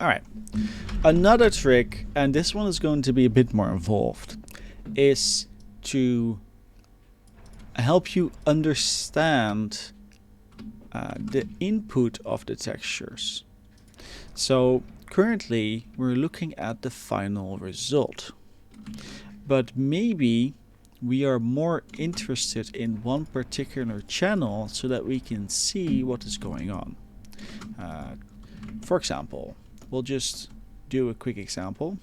All right. Another trick, and this one is going to be a bit more involved, is to help you understand the input of the textures. So currently we're looking at the final result, but maybe we are more interested in one particular channel so that we can see what is going on. For example, we'll just do a quick example.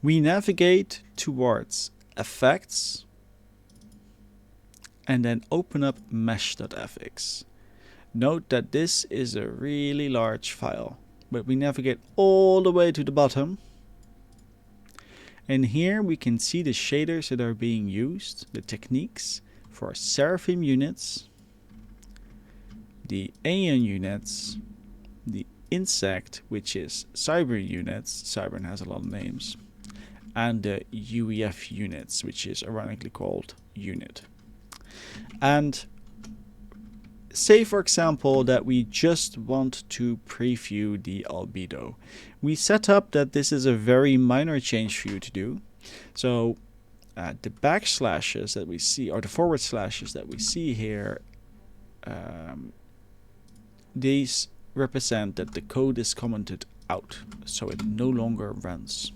We navigate towards effects and then open up mesh.fx. Note that this is a really large file, but we navigate all the way to the bottom. And here we can see the shaders that are being used, the techniques for Seraphim units, the Aeon units, the Insect, which is Cybern units, Cybern has a lot of names, and the UEF units, which is ironically called unit. And say, for example, that we just want to preview the albedo. We set up that this is a very minor change for you to do. So the backslashes that we see, or the forward slashes that we see here, these represent that the code is commented out, so it no longer runs.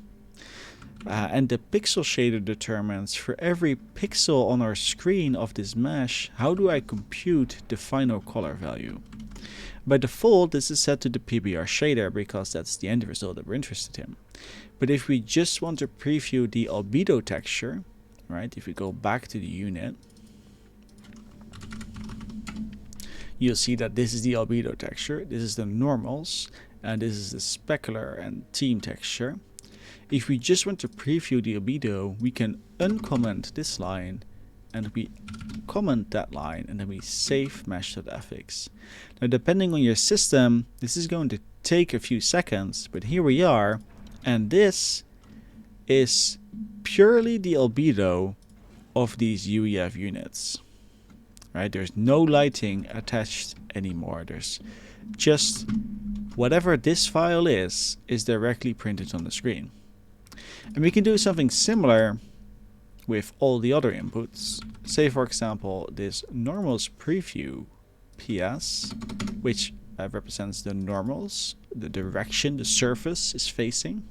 And the pixel shader determines for every pixel on our screen of this mesh, how do I compute the final color value. By default, this is set to the PBR shader because that's the end result that we're interested in. But if we just want to preview the albedo texture, right, if we go back to the unit, you'll see that this is the albedo texture, this is the normals, and this is the specular and team texture. If we just want to preview the albedo, we can uncomment this line and we comment that line and then we save mesh.fx. Now depending on your system, this is going to take a few seconds, but here we are, and this is purely the albedo of these UEF units. Right? There's no lighting attached anymore. There's just whatever this file is directly printed on the screen. And we can do something similar with all the other inputs. Say, for example, this normals preview PS, which represents the normals, the direction the surface is facing.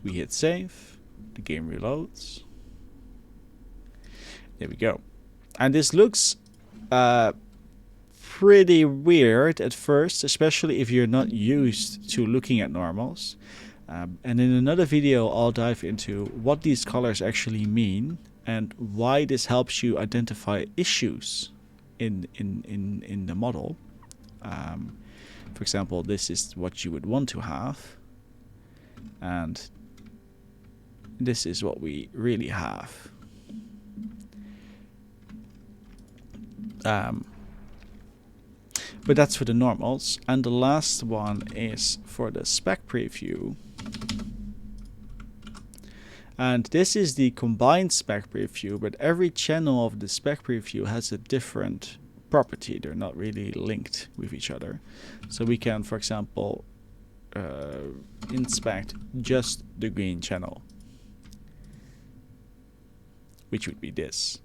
We hit save, the game reloads. There we go. And this looks pretty weird at first, especially if you're not used to looking at normals. And in another video, I'll dive into what these colors actually mean and why this helps you identify issues in the model. For example, this is what you would want to have, and this is what we really have. But that's for the normals, and the last one is for the spec preview. And this is the combined spec preview, but every channel of the spec preview has a different property. They're not really linked with each other. So we can, for example, inspect just the green channel, which would be this.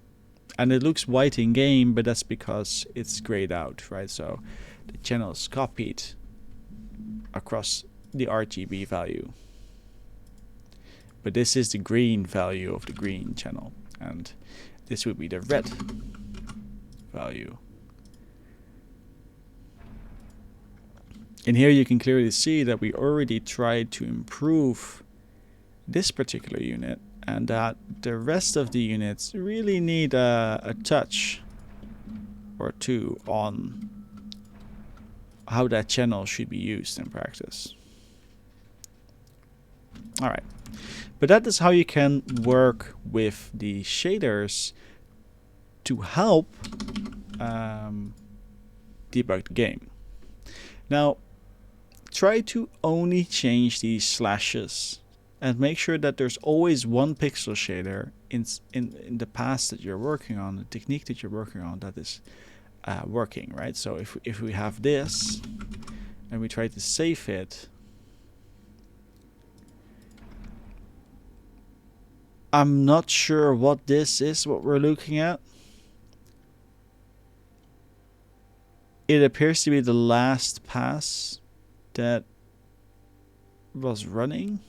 And it looks white in game, but that's because it's grayed out, right? So the channel is copied across the RGB value. But this is the green value of the green channel, and this would be the red value. And here you can clearly see that we already tried to improve this particular unit, and that the rest of the units really need a touch or two on how that channel should be used in practice. Alright, but that is how you can work with the shaders to help debug the game. Now, try to only change these slashes and make sure that there's always one pixel shader in the path that you're working on, the technique that you're working on, that is working, right? So if we have this and we try to save it, I'm not sure what this is, what we're looking at. It appears to be the last pass that was running,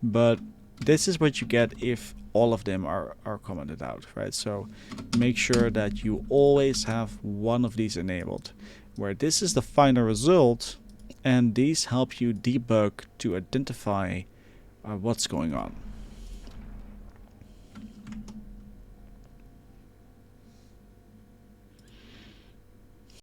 but this is what you get if all of them are commented out, right? So make sure that you always have one of these enabled, where this is the final result, and these help you debug to identify what's going on.